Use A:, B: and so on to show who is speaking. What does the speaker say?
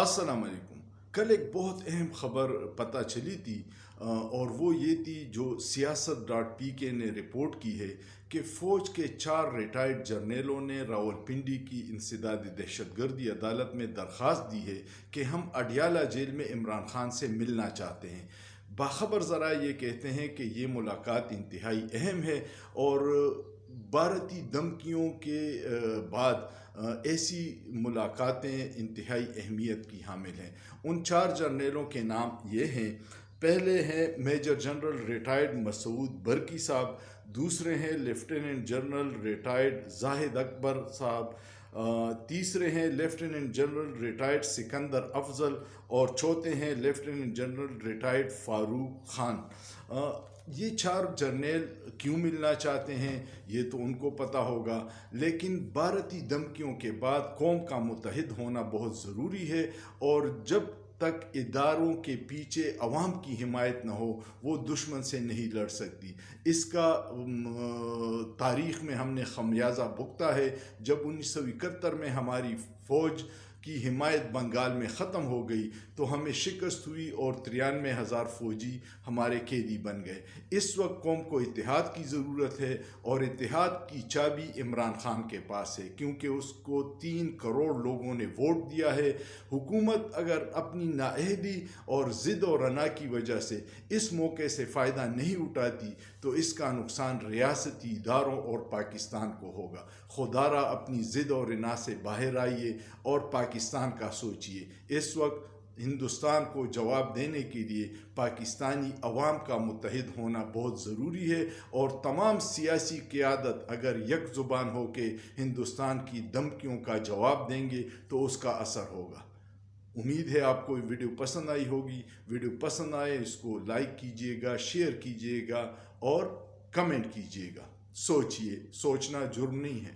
A: السلام علیکم۔ کل ایک بہت اہم خبر پتہ چلی تھی اور وہ یہ تھی جو سیاست ڈاٹ پی کے نے رپورٹ کی ہے کہ فوج کے 4 ریٹائرڈ جرنیلوں نے راولپنڈی کی انسدادی دہشت گردی عدالت میں درخواست دی ہے کہ ہم اڈیالہ جیل میں عمران خان سے ملنا چاہتے ہیں۔ باخبر ذرائع یہ کہتے ہیں کہ یہ ملاقات انتہائی اہم ہے اور بھارتی دھمکیوں کے بعد ایسی ملاقاتیں انتہائی اہمیت کی حامل ہیں۔ ان 4 جرنیلوں کے نام یہ ہیں: پہلے ہیں میجر جنرل ریٹائرڈ مسعود برکی صاحب، دوسرے ہیں لیفٹیننٹ جنرل ریٹائرڈ زاہد اکبر صاحب، تیسرے ہیں لیفٹیننٹ جنرل ریٹائرڈ سکندر افضل اور چوتھے ہیں لیفٹیننٹ جنرل ریٹائرڈ فاروق خان۔ یہ 4 جرنیل کیوں ملنا چاہتے ہیں یہ تو ان کو پتہ ہوگا، لیکن بھارتی دھمکیوں کے بعد قوم کا متحد ہونا بہت ضروری ہے، اور جب تک اداروں کے پیچھے عوام کی حمایت نہ ہو وہ دشمن سے نہیں لڑ سکتی۔ اس کا تاریخ میں ہم نے خمیازہ بھگتا ہے۔ جب 1971 میں ہماری فوج کی حمایت بنگال میں ختم ہو گئی تو ہمیں شکست ہوئی اور 93,000 فوجی ہمارے قیدی بن گئے۔ اس وقت قوم کو اتحاد کی ضرورت ہے، اور اتحاد کی چابی عمران خان کے پاس ہے، کیونکہ اس کو 3 کروڑ لوگوں نے ووٹ دیا ہے۔ حکومت اگر اپنی نااہلی اور ضد و رنا کی وجہ سے اس موقع سے فائدہ نہیں اٹھاتی تو اس کا نقصان ریاستی اداروں اور پاکستان کو ہوگا۔ خدا را اپنی ضد و رنا سے باہر آئیے اور پاکستان کا سوچیے۔ اس وقت ہندوستان کو جواب دینے کے لیے پاکستانی عوام کا متحد ہونا بہت ضروری ہے، اور تمام سیاسی قیادت اگر یک زبان ہو کے ہندوستان کی دھمکیوں کا جواب دیں گے تو اس کا اثر ہوگا۔ امید ہے آپ کو یہ ویڈیو پسند آئی ہوگی۔ ویڈیو پسند آئے اس کو لائک کیجیے گا، شیئر کیجیے گا اور کمنٹ کیجیے گا۔ سوچیے، سوچنا جرم نہیں ہے۔